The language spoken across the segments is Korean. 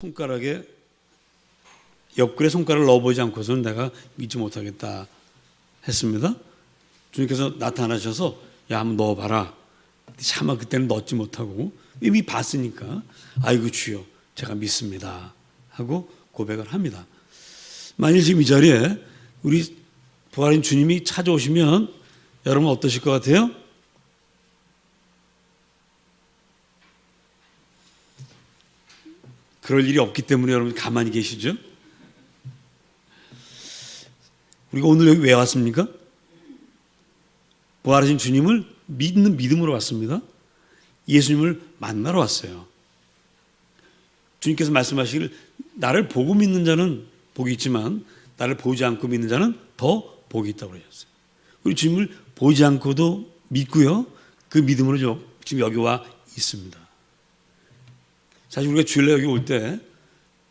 손가락에 옆구리에 손가락을 넣어보지 않고서는 내가 믿지 못하겠다 했습니다. 주님께서 나타나셔서 야 한번 넣어봐라. 차마 그때는 넣지 못하고 이미 봤으니까 아이고 주여 제가 믿습니다 하고 고백을 합니다. 만일 지금 이 자리에 우리 부활인 주님이 찾아오시면 여러분 어떠실 것 같아요? 그럴 일이 없기 때문에 여러분 가만히 계시죠? 우리가 오늘 여기 왜 왔습니까? 부활하신 주님을 믿는 믿음으로 왔습니다. 예수님을 만나러 왔어요. 주님께서 말씀하시기를 나를 보고 믿는 자는 복이 있지만 나를 보지 않고 믿는 자는 더 복이 있다고 그러셨어요. 우리 주님을 보지 않고도 믿고요. 그 믿음으로 지금 여기 와 있습니다. 사실 우리가 주일날 여기 올 때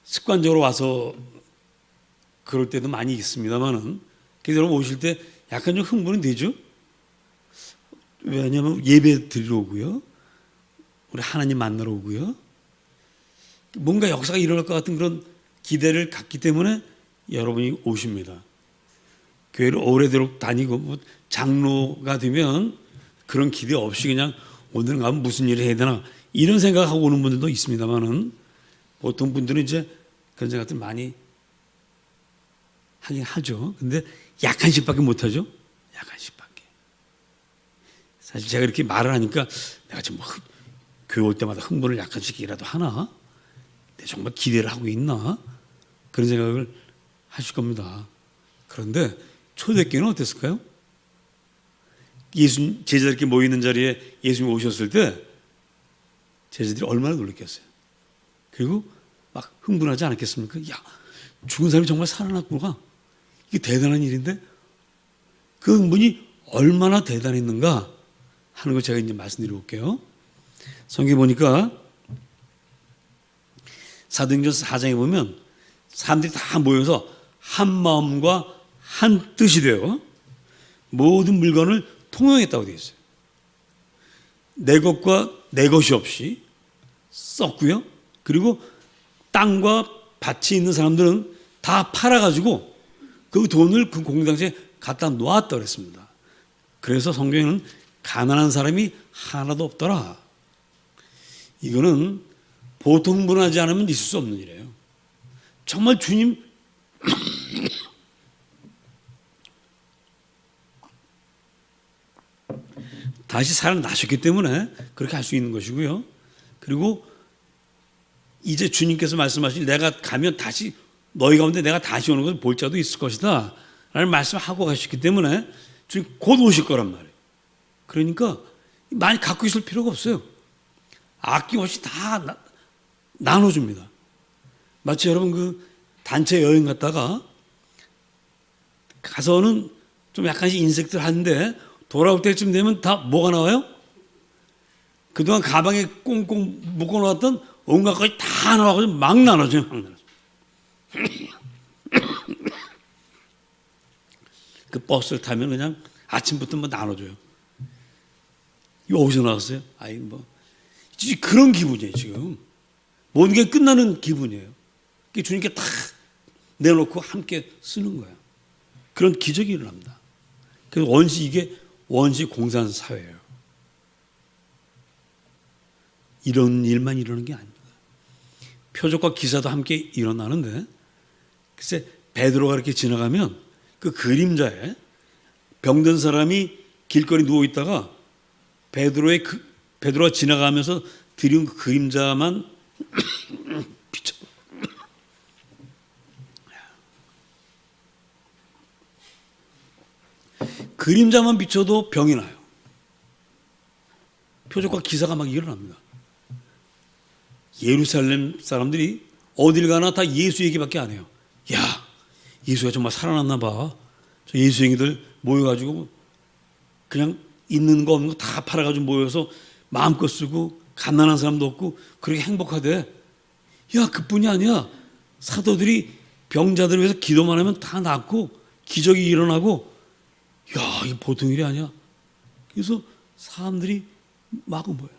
습관적으로 와서 그럴 때도 많이 있습니다만은 그래서 여러분 오실 때 약간 좀 흥분은 되죠? 왜냐하면 예배 드리러 오고요. 우리 하나님 만나러 오고요. 뭔가 역사가 일어날 것 같은 그런 기대를 갖기 때문에 여러분이 오십니다. 교회를 오래도록 다니고 뭐 장로가 되면 그런 기대 없이 그냥 오늘 가면 무슨 일을 해야 되나 이런 생각하고 오는 분들도 있습니다만은 보통 분들은 이제 그런 생각들 많이 하긴 하죠. 근데 약간씩밖에 못하죠. 약간씩밖에. 사실 제가 이렇게 말을 하니까 내가 지금 교회 올 때마다 흥분을 약간씩이라도 하나? 내가 정말 기대를 하고 있나? 그런 생각을 하실 겁니다. 그런데 초대교회는 어땠을까요? 제자들끼리 모이는 자리에 예수님이 오셨을 때 제자들이 얼마나 놀랐겠어요. 그리고 막 흥분하지 않았겠습니까? 야, 죽은 사람이 정말 살아났구나. 이게 대단한 일인데 그 흥분이 얼마나 대단했는가 하는 걸 제가 이제 말씀드리고 올게요. 성경에 보니까 사도행전 4장에 보면 사람들이 다 모여서 한 마음과 한 뜻이 되어 모든 물건을 통용했다고 되어 있어요. 내 것과 내 것이 없이 썼고요. 그리고 땅과 밭이 있는 사람들은 다 팔아가지고 그 돈을 그 공동체에 갖다 놓았다고 그랬습니다. 그래서 성경에는 가난한 사람이 하나도 없더라. 이거는 보통 흥분하지 않으면 있을 수 없는 일이에요. 정말 주님 다시 살아나셨기 때문에 그렇게 할 수 있는 것이고요. 그리고 이제 주님께서 말씀하신 내가 가면 다시 너희 가운데 내가 다시 오는 것을 볼 자도 있을 것이다 라는 말씀을 하고 가셨기 때문에 주님 곧 오실 거란 말이에요. 그러니까 많이 갖고 있을 필요가 없어요. 아낌없이 다 나눠줍니다. 마치 여러분 그 단체 여행 갔다가 가서는 좀 약간씩 인색들 하는데 돌아올 때쯤 되면 다 뭐가 나와요? 그동안 가방에 꽁꽁 묶어놓았던 온갖 것이 다 나와가지고 막 나눠줘요. 막 나눠줘요. 그 버스를 타면 그냥 아침부터 뭐 나눠줘요. 이거 어디서 나왔어요? 아이 뭐 그런 기분이에요 지금. 모든 게 끝나는 기분이에요. 주님께 다 내놓고 함께 쓰는 거예요. 그런 기적이 일어납니다. 그래서 이게 원시 공산 사회예요. 이런 일만 일어나는 게 아닙니다. 표적과 기사도 함께 일어나는데 글쎄 베드로가 이렇게 지나가면 그 그림자에 병든 사람이 길거리 누워 있다가 베드로가 지나가면서 드리운 그 그림자만 비쳐. 그림자만 비춰도 병이 나요. 표적과 기사가 막 일어납니다. 예루살렘 사람들이 어딜 가나 다 예수 얘기밖에 안 해요. 야, 예수가 정말 살아났나 봐. 저 예수쟁이들 모여가지고 그냥 있는 거 없는 거 다 팔아가지고 모여서 마음껏 쓰고 가난한 사람도 없고 그렇게 행복하대. 야, 그뿐이 아니야. 사도들이 병자들 위해서 기도만 하면 다 낫고 기적이 일어나고 야, 이게 보통 일이 아니야. 그래서 사람들이 막 모여요.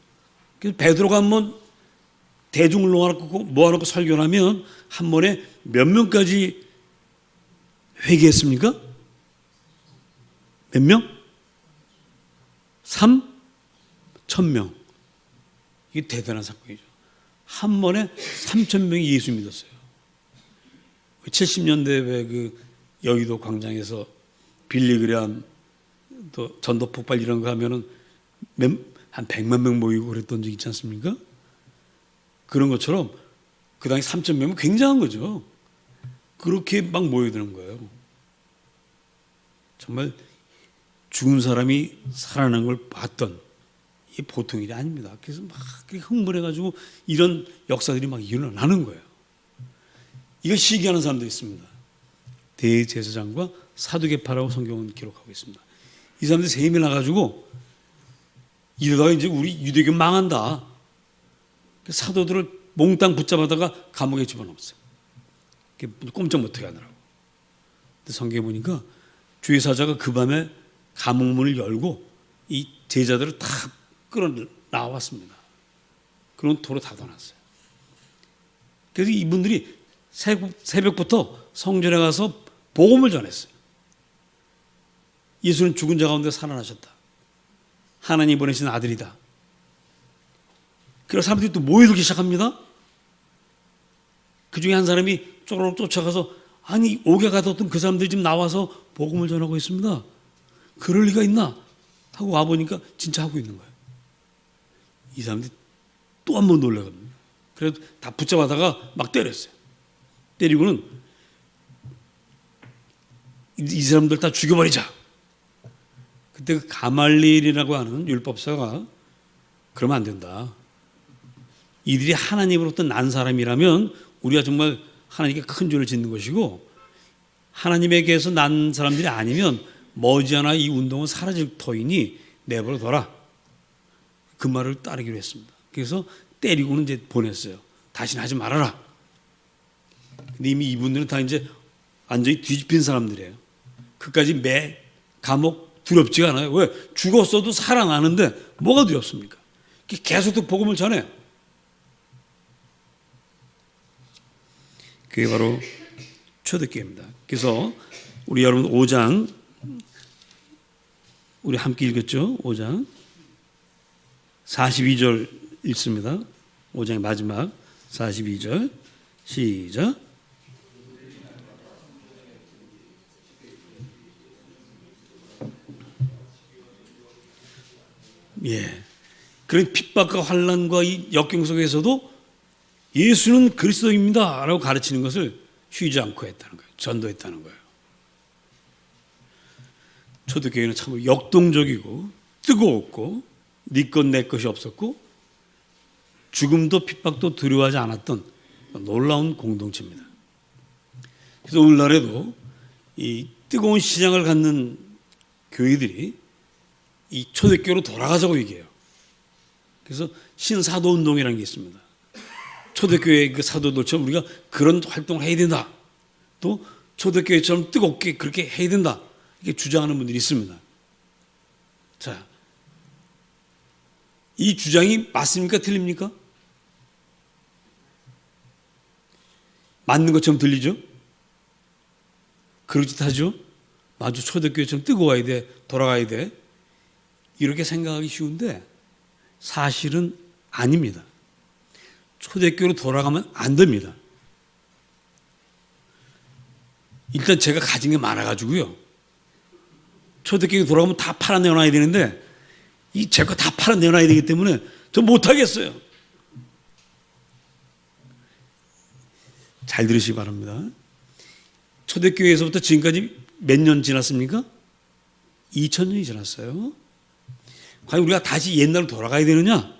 그래서 베드로가 한번 대중을 모아놓고 설교를 하면 한 번에 몇 명까지 회개했습니까? 몇 명? 3,000명. 이게 대단한 사건이죠. 한 번에 3,000명이 예수 믿었어요. 70년대 왜 그 여의도 광장에서 빌리그램 또 전도 폭발 이런 거 하면은 한 100만 명 모이고 그랬던 적 있지 않습니까? 그런 것처럼 그 당시 3,000명은 굉장한 거죠. 그렇게 막 모여드는 거예요. 정말 죽은 사람이 살아난 걸 봤던 이게 보통 일이 아닙니다. 그래서 막 흥분해가지고 이런 역사들이 막 일어나는 거예요. 이걸 시기하는 사람도 있습니다. 대제사장과 사두개파라고 성경은 기록하고 있습니다. 이 사람들이 셈이 나가지고 이러다가 이제 우리 유대교 망한다. 사도들을 몽땅 붙잡아다가 감옥에 집어넣었어요. 꼼짝 못하게 하느라고. 근데 성경에 보니까 주의 사자가 그 밤에 감옥문을 열고 이 제자들을 다 끌어 나왔습니다. 그런 도로 닫아놨어요. 그래서 이분들이 새벽부터 성전에 가서 복음을 전했어요. 예수는 죽은 자 가운데 살아나셨다. 하나님 보내신 아들이다. 그래서 사람들이 또 모여들기 시작합니다. 그 중에 한 사람이 쪼르륵 쫓아가서 아니 옥에 가뒀던 그 사람들이 지금 나와서 복음을 전하고 있습니다. 그럴 리가 있나? 하고 와보니까 진짜 하고 있는 거예요. 이 사람들이 또 한 번 놀라거든요. 그래서 다 붙잡아다가 막 때렸어요. 때리고는 이 사람들 다 죽여버리자. 그때 그 가말리엘이라고 하는 율법사가 그러면 안 된다. 이들이 하나님으로부터 난 사람이라면 우리가 정말 하나님께 큰 죄를 짓는 것이고 하나님에게서 난 사람들이 아니면 머지않아 이 운동은 사라질 터이니 내버려둬라. 그 말을 따르기로 했습니다. 그래서 때리고는 이제 보냈어요. 다시는 하지 말아라. 근데 이미 이분들은 다 이제 완전히 뒤집힌 사람들이에요. 그까지 매 감옥 두렵지가 않아요. 왜? 죽었어도 살아나는데 뭐가 두렵습니까? 계속 또 복음을 전해요. 그게 바로 초대교회입니다. 그래서 우리 여러분 5장 우리 함께 읽었죠? 5장 42절 읽습니다. 5장의 마지막 42절 시작. 예. 그런 핍박과 환난과 이 역경 속에서도 예수는 그리스도입니다 라고 가르치는 것을 쉬지 않고 했다는 거예요. 전도했다는 거예요. 초대교회는 참 역동적이고 뜨거웠고 네 것 내 것이 없었고 죽음도 핍박도 두려워하지 않았던 놀라운 공동체입니다. 그래서 오늘날에도 이 뜨거운 신앙을 갖는 교회들이 이 초대교회로 돌아가자고 얘기해요. 그래서 신사도운동이라는 게 있습니다. 초대교회 그 사도들처럼 우리가 그런 활동을 해야 된다. 또 초대교회처럼 뜨겁게 그렇게 해야 된다. 이렇게 주장하는 분들이 있습니다. 자, 이 주장이 맞습니까? 틀립니까? 맞는 것처럼 들리죠? 그럴듯하죠? 마주 초대교회처럼 뜨거워야 돼. 돌아가야 돼. 이렇게 생각하기 쉬운데 사실은 아닙니다. 초대교회로 돌아가면 안 됩니다. 일단 제가 가진 게 많아가지고요. 초대교회 돌아가면 다 팔아내놔야 되는데 이 제 거 다 팔아내놔야 되기 때문에 저 못하겠어요. 잘 들으시기 바랍니다. 초대교회에서부터 지금까지 몇 년 지났습니까? 2000년이 지났어요. 과연 우리가 다시 옛날로 돌아가야 되느냐?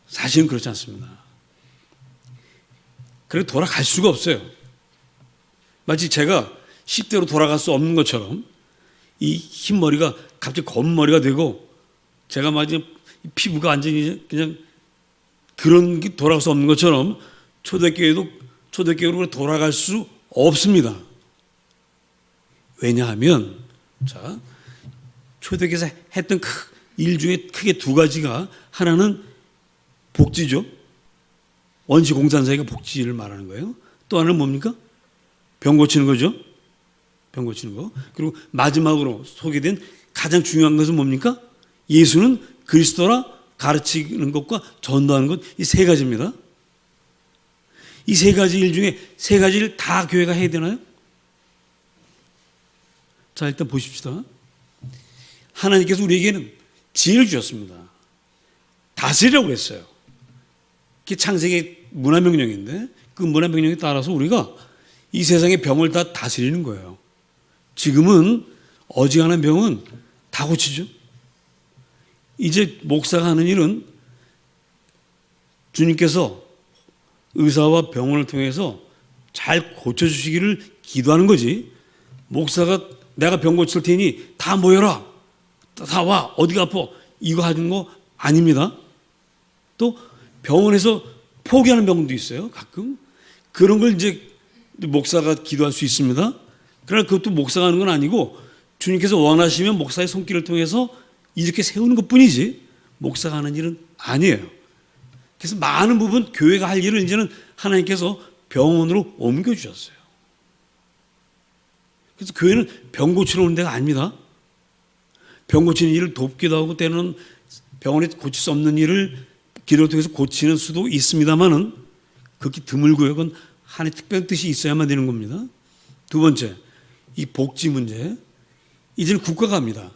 사실은 그렇지 않습니다. 그래도 돌아갈 수가 없어요. 마치 제가 10대로 돌아갈 수 없는 것처럼 이 흰머리가 갑자기 검은 머리가 되고 제가 마치 피부가 완전히 그냥 그런 게 돌아갈 수 없는 것처럼 초대교회로 돌아갈 수 없습니다. 왜냐하면 자 초대교회에서 했던 일 중에 크게 두 가지가, 하나는 복지죠. 원시 공산사회가 복지를 말하는 거예요. 또 하나는 뭡니까? 병 고치는 거죠. 병 고치는 거. 그리고 마지막으로 소개된 가장 중요한 것은 뭡니까? 예수는 그리스도라 가르치는 것과 전도하는 것, 이 세 가지입니다. 이 세 가지 일 중에 세 가지를 다 교회가 해야 되나요? 자, 일단 보십시다. 하나님께서 우리에게는 지혜를 주셨습니다. 다스리라고 그랬어요. 그게 창세기 문화명령인데, 그 문화명령에 따라서 우리가 이 세상의 병을 다 다스리는 거예요. 지금은 어지간한 병은 다 고치죠. 이제 목사가 하는 일은 주님께서 의사와 병원을 통해서 잘 고쳐주시기를 기도하는 거지, 목사가 내가 병 고칠 테니 다 모여라, 다 와, 어디가 아파, 이거 하는 거 아닙니다. 또 병원에서 포기하는 병도 있어요. 가끔 그런 걸 이제 목사가 기도할 수 있습니다. 그러나 그것도 목사가 하는 건 아니고 주님께서 원하시면 목사의 손길을 통해서 이렇게 세우는 것뿐이지 목사가 하는 일은 아니에요. 그래서 많은 부분 교회가 할 일을 이제는 하나님께서 병원으로 옮겨주셨어요. 그래서 교회는 병 고치러 오는 데가 아닙니다. 병 고치는 일을 돕기도 하고, 때로는 병원에 고칠 수 없는 일을 기도를 통해서 고치는 수도 있습니다만은 그렇게 드물고요. 그건 하나님의 특별한 뜻이 있어야만 되는 겁니다. 두 번째, 이 복지 문제. 이제는 국가가 합니다.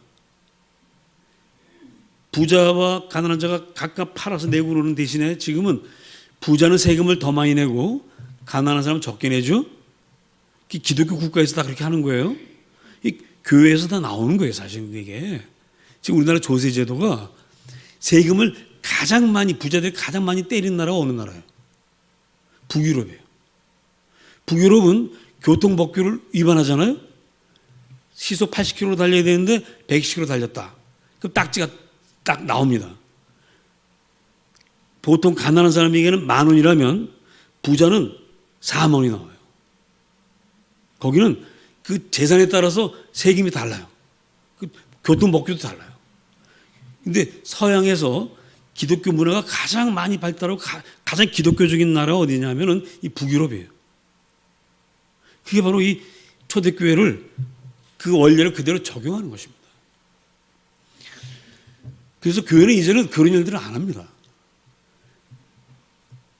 부자와 가난한 자가 각각 팔아서 내고 그러는 대신에 지금은 부자는 세금을 더 많이 내고 가난한 사람은 적게 내죠. 기독교 국가에서 다 그렇게 하는 거예요. 이 교회에서 다 나오는 거예요, 사실 그게. 지금 우리나라 조세 제도가 세금을 가장 많이, 부자들이 가장 많이 때리는 나라가 어느 나라예요? 북유럽이에요. 북유럽은 교통법규를 위반하잖아요. 시속 80km 달려야 되는데 120km 달렸다. 그럼 딱지가 딱 나옵니다. 보통 가난한 사람에게는 10,000원이라면 부자는 40,000원이 나와요. 거기는 그 재산에 따라서 세금이 달라요. 그 교통법규도 달라요. 근데 서양에서 기독교 문화가 가장 많이 발달하고 가장 기독교적인 나라가 어디냐면은 이 북유럽이에요. 그게 바로 이 초대교회를, 그 원리를 그대로 적용하는 것입니다. 그래서 교회는 이제는 그런 일들을 안 합니다.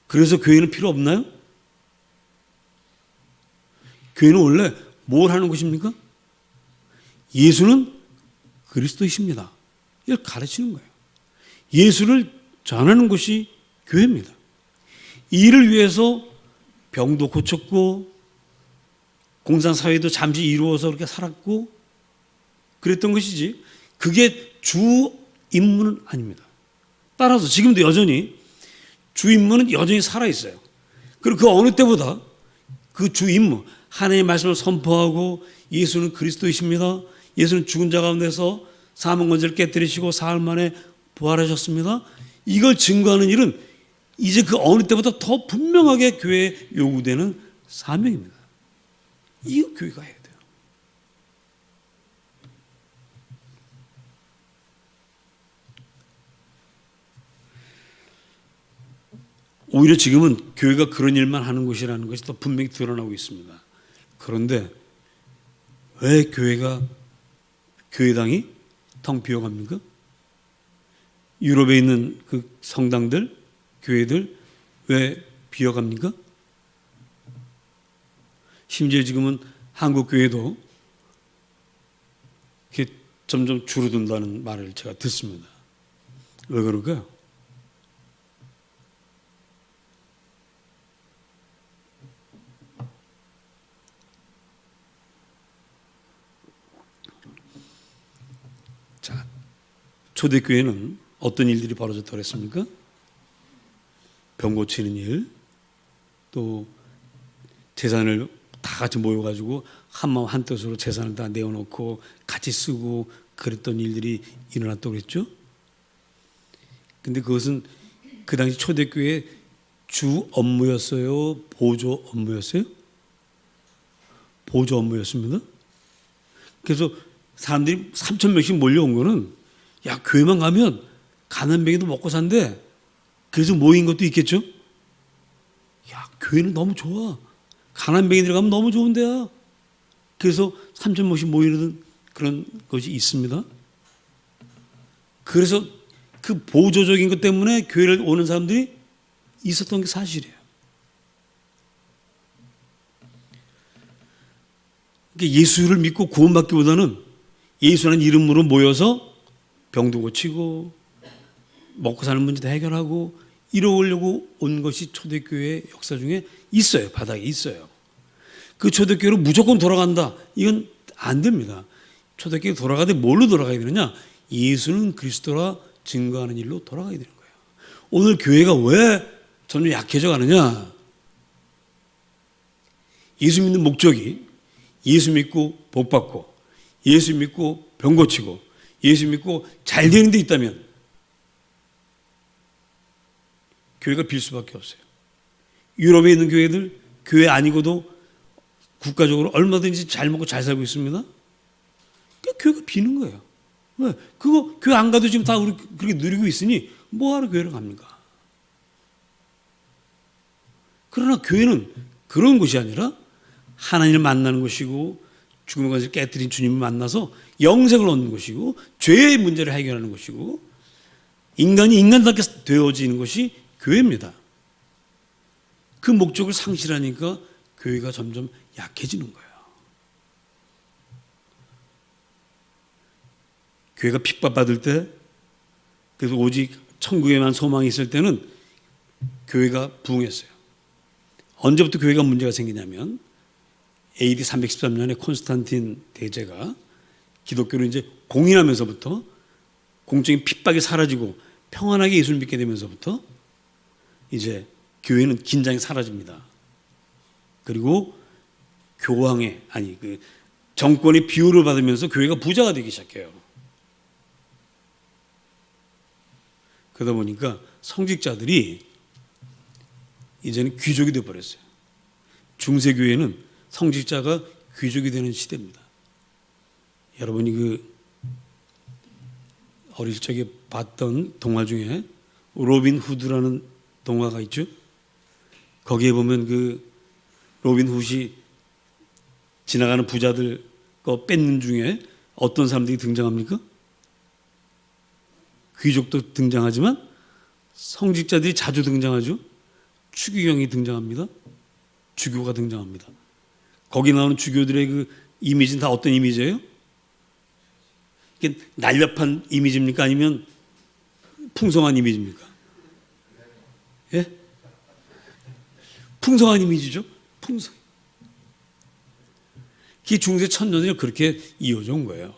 그래서 교회는 필요 없나요? 교회는 원래 뭘 하는 것입니까? 예수는 그리스도이십니다. 이걸 가르치는 거예요. 예수를 전하는 것이 교회입니다. 이 일을 위해서 병도 고쳤고 공산사회도 잠시 이루어서 그렇게 살았고 그랬던 것이지, 그게 주 임무는 아닙니다. 따라서 지금도 여전히 주 임무는 여전히 살아있어요. 그리고 그 어느 때보다 그 주 임무, 하나님의 말씀을 선포하고 예수는 그리스도이십니다, 예수는 죽은 자 가운데서 사망 권세를 깨뜨리시고 사흘 만에 부활하셨습니다, 이걸 증거하는 일은 이제 그 어느 때보다 더 분명하게 교회에 요구되는 사명입니다. 이거 교회가 해야 돼요. 오히려 지금은 교회가 그런 일만 하는 곳이라는 것이 더 분명히 드러나고 있습니다. 그런데 왜 교회당이 텅 비어갑니까? 유럽에 있는 그 성당들, 교회들 왜 비어갑니까? 심지어 지금은 한국 교회도 이렇게 점점 줄어든다는 말을 제가 듣습니다. 왜 그럴까요? 자, 초대교회는 어떤 일들이 벌어졌다고 그랬습니까? 병 고치는 일, 또 재산을 다 같이 모여가지고 한마음 한뜻으로 재산을 다 내어놓고 같이 쓰고 그랬던 일들이 일어났다고 그랬죠. 근데 그것은 그 당시 초대교회의 주 업무였어요? 보조 업무였어요? 보조 업무였습니다. 그래서 사람들이 3,000명씩 몰려온 거는 야, 교회만 가면 가난뱅이도 먹고 산대. 그래서 모인 것도 있겠죠? 야, 교회는 너무 좋아. 가난뱅이들 가면 너무 좋은 데야. 그래서 3,000명씩 모이는 그런 것이 있습니다. 그래서 그 보조적인 것 때문에 교회를 오는 사람들이 있었던 게 사실이에요. 그러니까 예수를 믿고 구원받기보다는 예수라는 이름으로 모여서 병도 고치고 먹고 사는 문제도 해결하고 이러려고 온 것이 초대교회의 역사 중에 있어요. 바닥에 있어요. 그 초대교회로 무조건 돌아간다. 이건 안 됩니다. 초대교회 돌아가되 뭘로 돌아가야 되느냐? 예수는 그리스도라 증거하는 일로 돌아가야 되는 거예요. 오늘 교회가 왜 점점 약해져 가느냐? 예수 믿는 목적이 예수 믿고 복 받고 예수 믿고 병 고치고 예수 믿고 잘 되는 데 있다면 교회가 빌 수밖에 없어요. 유럽에 있는 교회들 교회 아니고도 국가적으로 얼마든지 잘 먹고 잘 살고 있습니다. 그러니까 교회가 비는 거예요. 왜? 그거 교회 안 가도 지금 다 우리 그렇게 누리고 있으니 뭐하러 교회를 갑니까? 그러나 교회는 그런 곳이 아니라 하나님을 만나는 곳이고 죽음의 것을 깨뜨린 주님을 만나서 영생을 얻는 곳이고 죄의 문제를 해결하는 곳이고 인간이 인간답게 되어지는 것이 교회입니다. 그 목적을 상실하니까 교회가 점점 약해지는 거예요. 교회가 핍박받을 때 그래서 오직 천국에만 소망이 있을 때는 교회가 부흥했어요. 언제부터 교회가 문제가 생기냐면 AD 313년에 콘스탄틴 대제가 기독교를 이제 공인하면서부터 공적인 핍박이 사라지고 평안하게 예수를 믿게 되면서부터 이제 교회는 긴장이 사라집니다. 그리고 교황의 그 정권의 비호를 받으면서 교회가 부자가 되기 시작해요. 그러다 보니까 성직자들이 이제는 귀족이 되어 버렸어요. 중세교회는 성직자가 귀족이 되는 시대입니다. 여러분이 그 어릴 적에 봤던 동화 중에 로빈 후드라는 동화가 있죠. 거기에 보면 그 로빈 훗이 지나가는 부자들 거 뺏는 중에 어떤 사람들이 등장합니까? 귀족도 등장하지만 성직자들이 자주 등장하죠. 추기경이 등장합니다. 주교가 등장합니다. 거기 나오는 주교들의 그 이미지는 다 어떤 이미지예요? 이게 날렵한 이미지입니까? 아니면 풍성한 이미지입니까? 예? 풍성한 이미지죠. 풍성. 그게 중세 천년이 그렇게 이어져 온 거예요.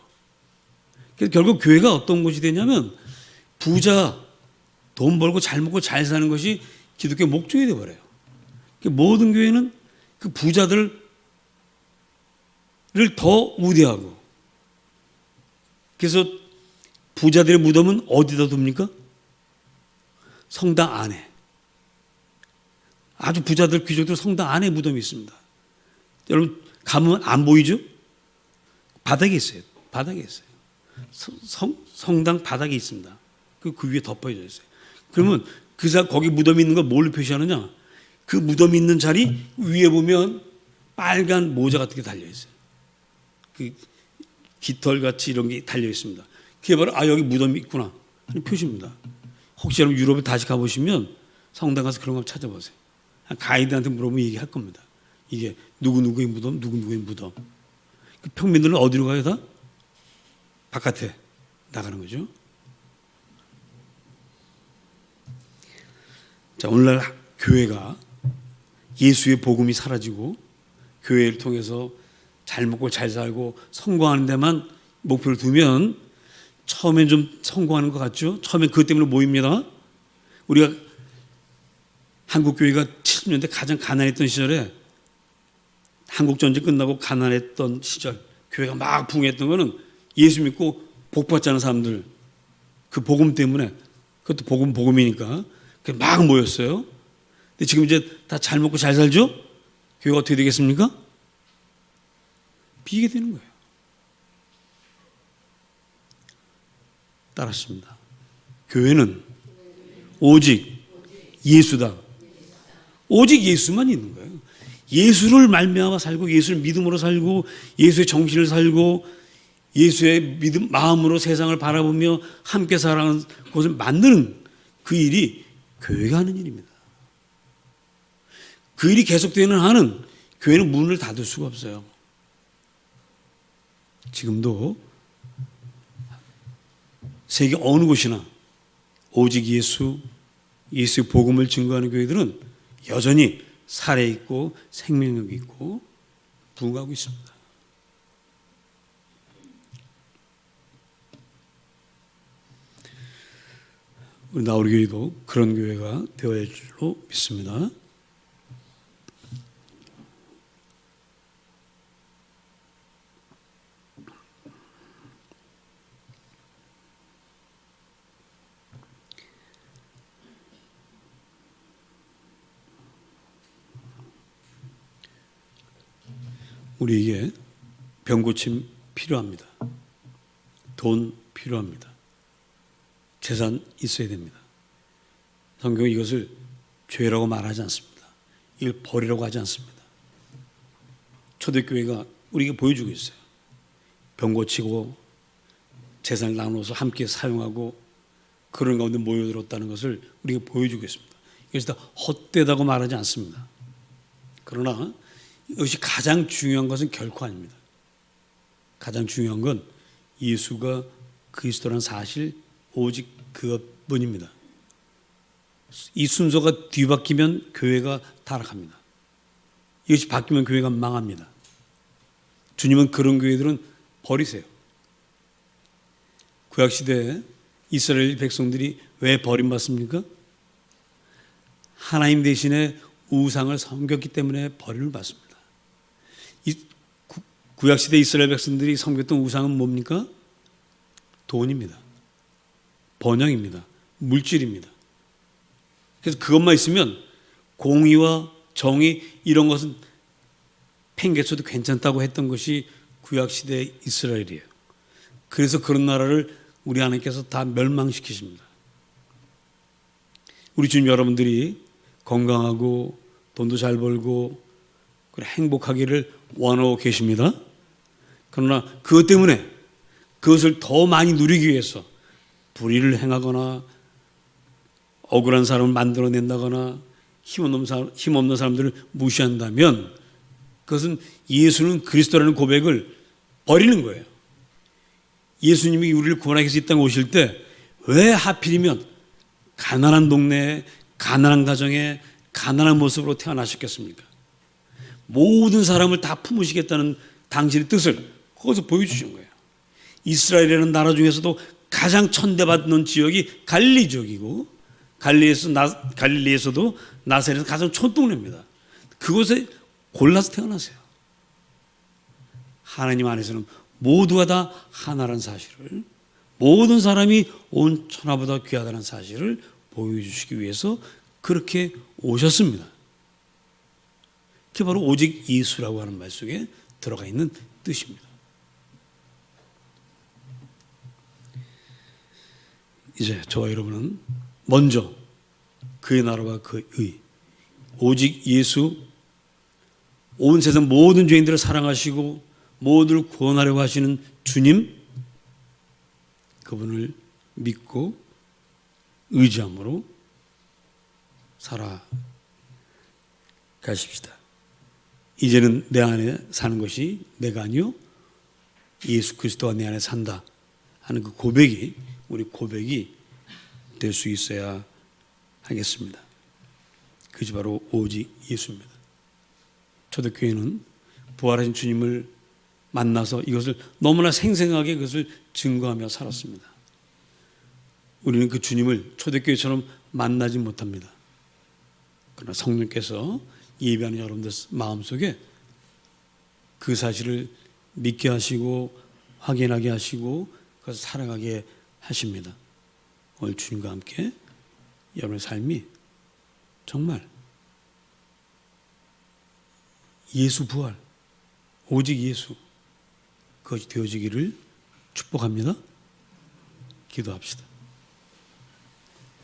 그래서 결국 교회가 어떤 곳이 되냐면 부자, 돈 벌고 잘 먹고 잘 사는 것이 기독교 목적이 되어버려요. 모든 교회는 그 부자들을 더 우대하고 그래서 부자들의 무덤은 어디다 둡니까? 성당 안에. 아주 부자들, 귀족들 성당 안에 무덤이 있습니다. 여러분 가면 안 보이죠? 바닥에 있어요. 바닥에 있어요. 성당 바닥에 있습니다. 그 위에 덮어져 있어요. 그러면 거기 무덤이 있는 걸 뭘로 표시하느냐? 그 무덤이 있는 자리 위에 보면 빨간 모자 같은 게 달려 있어요. 그 깃털같이 이런 게 달려 있습니다. 그게 바로 여기 무덤이 있구나 하는 표시입니다. 혹시 여러분 유럽에 다시 가보시면 성당 가서 그런 거 한번 찾아보세요. 가이드한테 물어보면 얘기할 겁니다. 이게 누구누구의 무덤, 누구누구의 무덤. 그 평민들은 어디로 가요 다? 바깥에 나가는 거죠. 자, 오늘날 교회가 예수의 복음이 사라지고 교회를 통해서 잘 먹고 잘 살고 성공하는 데만 목표를 두면 처음엔 좀 성공하는 것 같죠? 처음엔 그것 때문에 모입니다. 우리가 한국교회가 70년대 가장 가난했던 시절에 한국전쟁 끝나고 가난했던 시절 교회가 막 부흥했던 거는 예수 믿고 복 받자는 사람들 그 복음 때문에 그것도 복음이니까 막 모였어요. 근데 지금 이제 다 잘 먹고 잘 살죠? 교회가 어떻게 되겠습니까? 비게 되는 거예요. 따랐습니다. 교회는 오직 예수다. 오직 예수만 있는 거예요. 예수를 말미암아 살고 예수를 믿음으로 살고 예수의 정신을 살고 예수의 믿음 마음으로 세상을 바라보며 함께 살아가는 것을 만드는 그 일이 교회가 하는 일입니다. 그 일이 계속되는 한은 교회는 문을 닫을 수가 없어요. 지금도 세계 어느 곳이나 오직 예수의 복음을 증거하는 교회들은 여전히 살아있고 생명력이 있고 부흥하고 있습니다. 우리 나우리교회도 그런 교회가 되어야 할 줄로 믿습니다. 우리에게 병고침 필요합니다. 돈 필요합니다. 재산 있어야 됩니다. 성경은 이것을 죄라고 말하지 않습니다. 이걸 버리라고 하지 않습니다. 초대교회가 우리에게 보여주고 있어요. 병 고치고 재산을 나눠서 함께 사용하고 그런 가운데 모여들었다는 것을 우리에게 보여주고 있습니다. 이것이 다 헛되다고 말하지 않습니다. 그러나 이것이 가장 중요한 것은 결코 아닙니다. 가장 중요한 건 예수가 그리스도라는 사실 오직 그것뿐입니다. 이 순서가 뒤바뀌면 교회가 타락합니다. 이것이 바뀌면 교회가 망합니다. 주님은 그런 교회들은 버리세요. 구약시대에 이스라엘 백성들이 왜 버림받습니까? 하나님 대신에 우상을 섬겼기 때문에 버림을 받습니다. 구약시대 이스라엘 백성들이 섬겼던 우상은 뭡니까? 돈입니다. 번영입니다. 물질입니다. 그래서 그것만 있으면 공의와 정의 이런 것은 팽개쳐도 괜찮다고 했던 것이 구약시대 이스라엘이에요. 그래서 그런 나라를 우리 하나님께서 다 멸망시키십니다. 우리 주님 여러분들이 건강하고 돈도 잘 벌고 행복하기를 원하고 계십니다. 그러나 그것 때문에 그것을 더 많이 누리기 위해서 불의를 행하거나 억울한 사람을 만들어낸다거나 힘없는 사람들을 무시한다면 그것은 예수는 그리스도라는 고백을 버리는 거예요. 예수님이 우리를 구원하기 위해서 이 땅에 오실 때 왜 하필이면 가난한 동네에 가난한 가정에 가난한 모습으로 태어나셨겠습니까? 모든 사람을 다 품으시겠다는 당신의 뜻을 거기서 보여주신 거예요. 이스라엘이라는 나라 중에서도 가장 천대받는 지역이 갈릴리 지역이고 갈릴리에서도 나사렛은 가장 촌동네입니다. 그곳에 골라서 태어나세요. 하나님 안에서는 모두가 다 하나라는 사실을, 모든 사람이 온 천하보다 귀하다는 사실을 보여주시기 위해서 그렇게 오셨습니다. 그게 바로 오직 예수라고 하는 말 속에 들어가 있는 뜻입니다. 이제 저와 여러분은 먼저 그의 나라와 그의 오직 예수, 온 세상 모든 죄인들을 사랑하시고 모두를 구원하려고 하시는 주님, 그분을 믿고 의지함으로 살아가십시다. 이제는 내 안에 사는 것이 내가 아니요 예수 그리스도가 내 안에 산다 하는 그 고백이 우리 고백이 될 수 있어야 하겠습니다. 그것이 바로 오직 예수입니다. 초대교회는 부활하신 주님을 만나서 이것을 너무나 생생하게 그것을 증거하며 살았습니다. 우리는 그 주님을 초대교회처럼 만나지 못합니다. 그러나 성령께서 예배하는 여러분들 마음속에 그 사실을 믿게 하시고 확인하게 하시고 그것을 살아가게 하십니다. 오늘 주님과 함께 여러분의 삶이 정말 예수 부활, 오직 예수 그것이 되어지기를 축복합니다. 기도합시다.